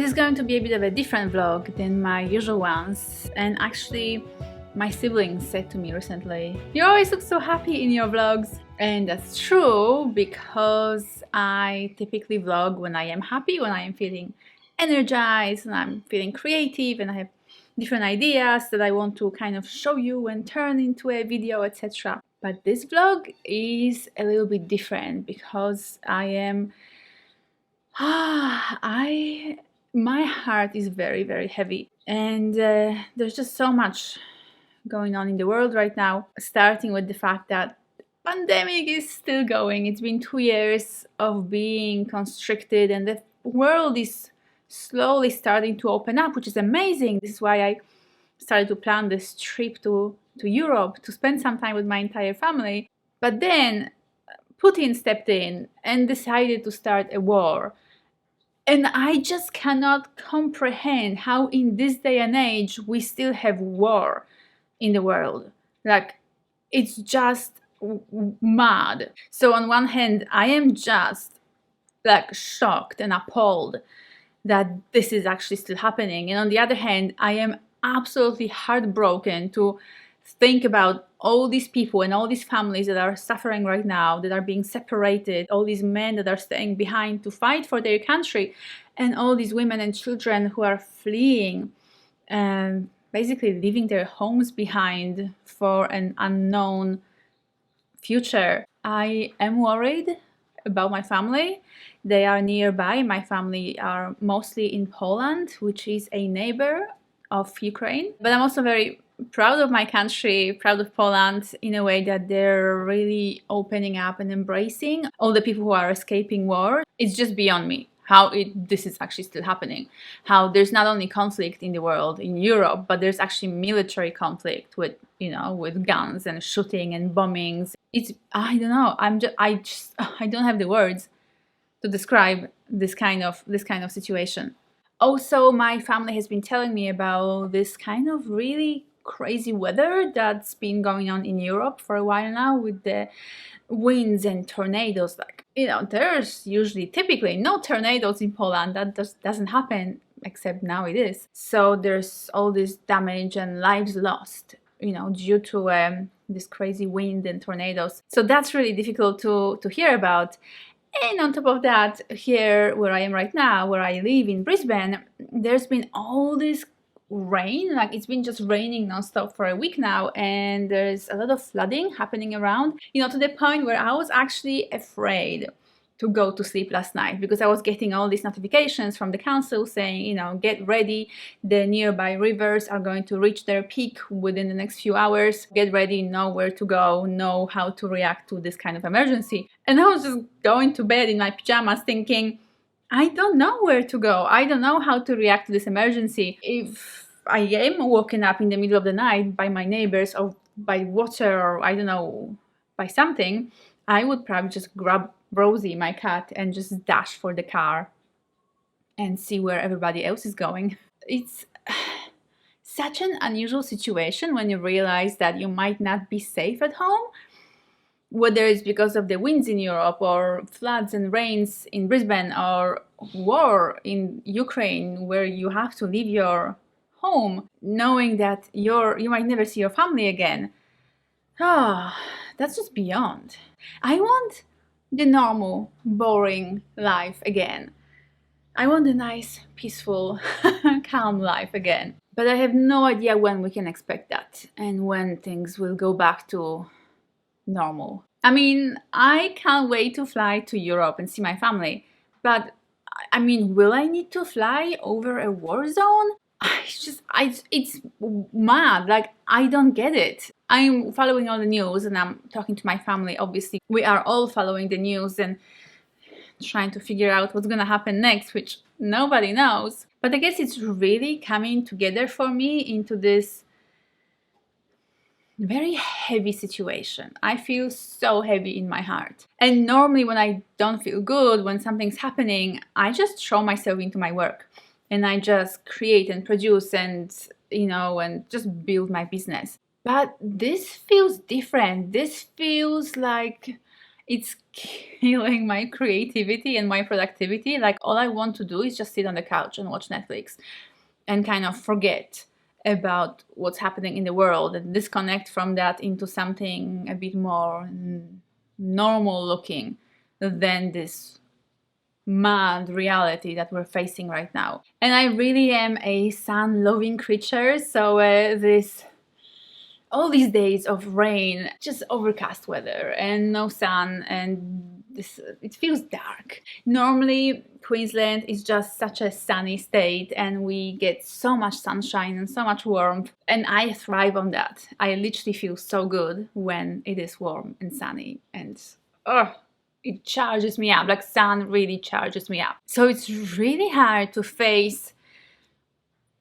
This is going to be a bit of a different vlog than my usual ones, and actually my siblings said to me recently, "You always look so happy in your vlogs." And that's true, because I typically vlog when I am happy, when I am feeling energized, and I'm feeling creative, and I have different ideas that I want to kind of show you and turn into a video, etc. But this vlog is a little bit different because my heart is very, very heavy, and there's just so much going on in the world right now, starting with the fact that pandemic is still going. It's been 2 years of being constricted, and the world is slowly starting to open up, which is amazing. This is why I started to plan this trip to Europe to spend some time with my entire family. But then Putin stepped in and decided to start a war. And I just cannot comprehend how in this day and age we still have war in the world. Like, it's just mad. So on one hand, I am just like shocked and appalled that this is actually still happening. And on the other hand, I am absolutely heartbroken to think about all these people and all these families that are suffering right now, that are being separated, all these men that are staying behind to fight for their country, and all these women and children who are fleeing and basically leaving their homes behind for an unknown future. I am worried about my family. They are nearby. My family are mostly in Poland, which is a neighbor of Ukraine. But I'm also very proud of my country, proud of Poland, in a way that they're really opening up and embracing all the people who are escaping war. It's just beyond me how this is actually still happening. How there's not only conflict in the world, in Europe, but there's actually military conflict with, with guns and shooting and bombings. I don't know. I don't have the words to describe this kind of situation. Also, my family has been telling me about this kind of really crazy weather that's been going on in Europe for a while now, with the winds and tornadoes. Like, there's typically no tornadoes in Poland. That just doesn't happen, except now it is. So there's all this damage and lives lost, due to this crazy wind and tornadoes. So that's really difficult to hear about. And on top of that, here where I am right now, where I live in Brisbane, there's been all this rain. Like, it's been just raining nonstop for a week now, and there's a lot of flooding happening around, to the point where I was actually afraid to go to sleep last night, because I was getting all these notifications from the council saying, get ready, the nearby rivers are going to reach their peak within the next few hours. Get ready, know where to go, know how to react to this kind of emergency. And I was just going to bed in my pajamas thinking, I don't know where to go. I don't know how to react to this emergency. If I am woken up in the middle of the night by my neighbors, or by water, or I don't know, by something, I would probably just grab Rosie, my cat, and just dash for the car and see where everybody else is going. It's such an unusual situation when you realize that you might not be safe at home, whether it's because of the winds in Europe, or floods and rains in Brisbane, or war in Ukraine, where you have to leave your home knowing that you might never see your family again. That's just beyond. I want the normal, boring life again. I want a nice, peaceful, calm life again. But I have no idea when we can expect that, and when things will go back to normal. I mean, I can't wait to fly to Europe and see my family, but will I need to fly over a war zone? It's mad. Like, I don't get it. I'm following all the news, and I'm talking to my family. Obviously, we are all following the news and trying to figure out what's gonna happen next, which nobody knows. But I guess it's really coming together for me into this very heavy situation. I feel so heavy in my heart. And normally when I don't feel good, when something's happening, I just throw myself into my work, and I just create and produce and, and just build my business. But this feels different. This feels like It's killing my creativity and my productivity. Like, all I want to do is just sit on the couch and watch Netflix and kind of forget about what's happening in the world and disconnect from that into something a bit more normal looking than this mad reality that we're facing right now. And I really am a sun loving creature, so this all these days of rain, just overcast weather and no sun, and it feels dark. Normally Queensland is just such a sunny state and we get so much sunshine and so much warmth, and I thrive on that. I literally feel so good when it is warm and sunny, and it charges me up. Like, sun really charges me up. So it's really hard to face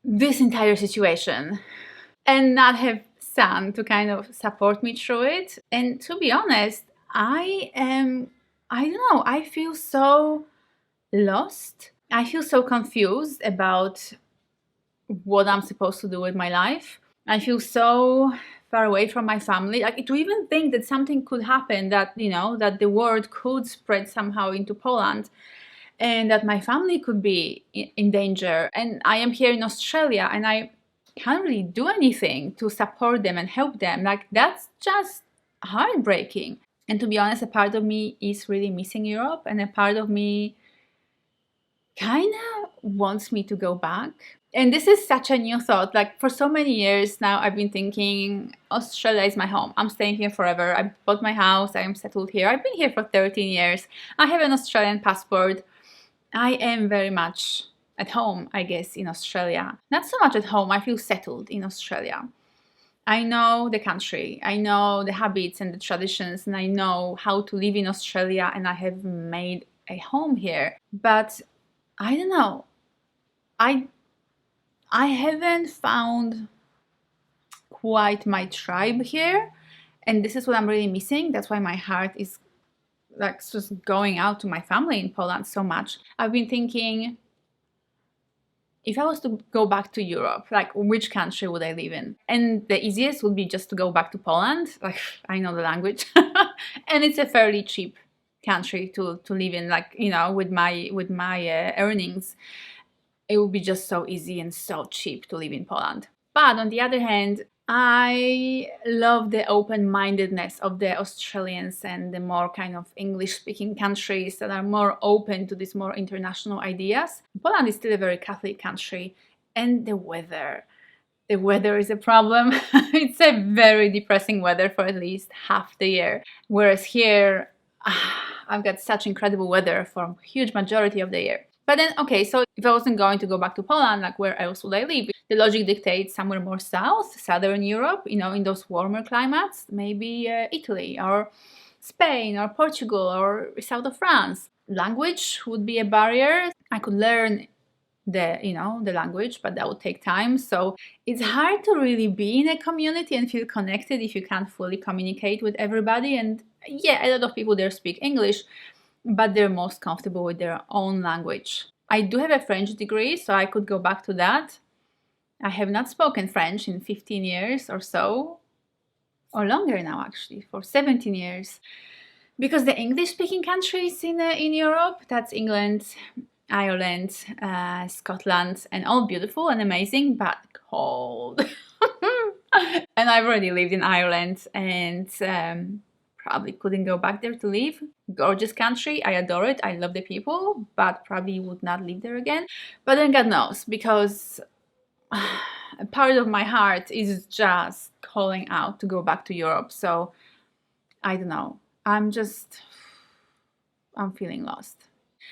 this entire situation and not have sun to kind of support me through it. And to be honest, I don't know, I feel so lost. I feel so confused about what I'm supposed to do with my life. I feel so far away from my family. Like, to even think that something could happen, that, you know, that the word could spread somehow into Poland and that my family could be in danger. And I am here in Australia and I can't really do anything to support them and help them. Like, that's just heartbreaking. And to be honest, a part of me is really missing Europe, and a part of me kind of wants me to go back. And this is such a new thought. Like, for so many years now, I've been thinking Australia is my home. I'm staying here forever. I bought my house. I am settled here. I've been here for 13 years. I have an Australian passport. I am very much at home, I guess, in Australia. Not so much at home, I feel settled in Australia. I know the country, I know the habits and the traditions, and I know how to live in Australia, and I have made a home here. But I don't know, I haven't found quite my tribe here, and this is what I'm really missing. That's why my heart is like just going out to my family in Poland so much. I've been thinking, if I was to go back to Europe, like, which country would I live in? And the easiest would be just to go back to Poland. Like, I know the language and it's a fairly cheap country to live in. Like, you know, with my earnings, it would be just so easy and so cheap to live in Poland. But on the other hand, I love the open-mindedness of the Australians and the more kind of English-speaking countries that are more open to these more international ideas. Poland is still a very Catholic country, and the weather is a problem. It's a very depressing weather for at least half the year. Whereas here, I've got such incredible weather for a huge majority of the year. But then, okay, so if I wasn't going to go back to Poland, like, where else would I live? The logic dictates somewhere more south, southern Europe, you know, in those warmer climates, maybe Italy or Spain or Portugal or south of France. Language would be a barrier. I could learn the language, but that would take time. So it's hard to really be in a community and feel connected if you can't fully communicate with everybody. And yeah, a lot of people there speak English, but they're most comfortable with their own language. I do have a French degree, so I could go back to that. I have not spoken French in 15 years or so, or longer now actually, for 17 years. Because the English-speaking countries in Europe, that's England, Ireland, Scotland, and all beautiful and amazing, but cold. And I've already lived in Ireland, and probably couldn't go back there to live. Gorgeous country, I adore it, I love the people, but probably would not live there again. But then God knows, because a part of my heart is just calling out to go back to Europe. So I don't know, I'm feeling lost.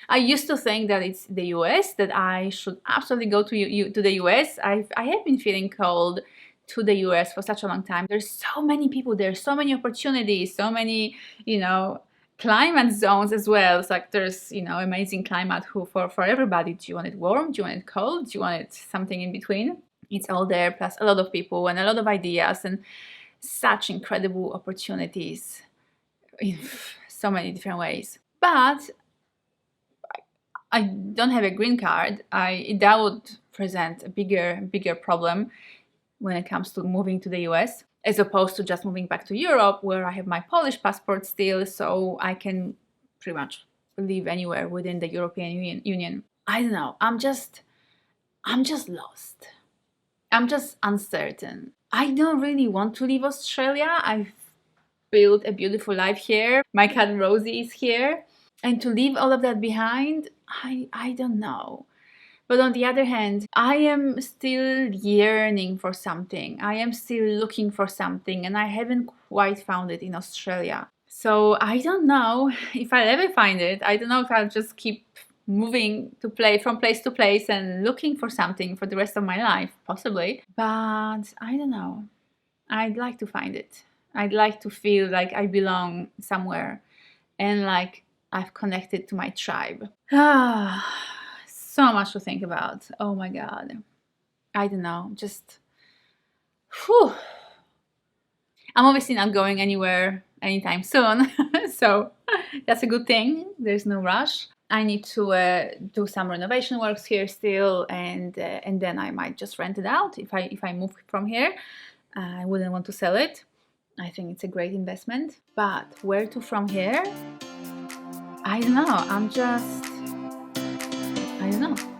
I used to think that it's the US, that I should absolutely go to the US. I have been feeling called to the US for such a long time. There's so many people there, so many opportunities, so many, you know, climate zones as well. It's like there's, you know, amazing climate for everybody. Do you want it warm? Do you want it cold? Do you want it something in between? It's all there, plus a lot of people and a lot of ideas and such incredible opportunities in so many different ways. But I don't have a green card. That would present a bigger problem. when it comes to moving to the US, as opposed to just moving back to Europe, where I have my Polish passport still, so I can pretty much live anywhere within the European Union. I don't know. I'm just lost. I'm just uncertain. I don't really want to leave Australia. I've built a beautiful life here. My cat Rosie is here. And to leave all of that behind, I don't know. But on the other hand, I am still yearning for something. I am still looking for something, and I haven't quite found it in Australia. So I don't know if I'll ever find it. I don't know if I'll just keep moving from place to place and looking for something for the rest of my life, possibly. But I don't know. I'd like to find it. I'd like to feel like I belong somewhere and like I've connected to my tribe. So much to think about. Oh my God. I don't know. Just, whew. I'm obviously not going anywhere anytime soon. So that's a good thing. There's no rush. I need to do some renovation works here still, and then I might just rent it out if I move from here. I wouldn't want to sell it. I think it's a great investment. But where to from here? I don't know. I don't know.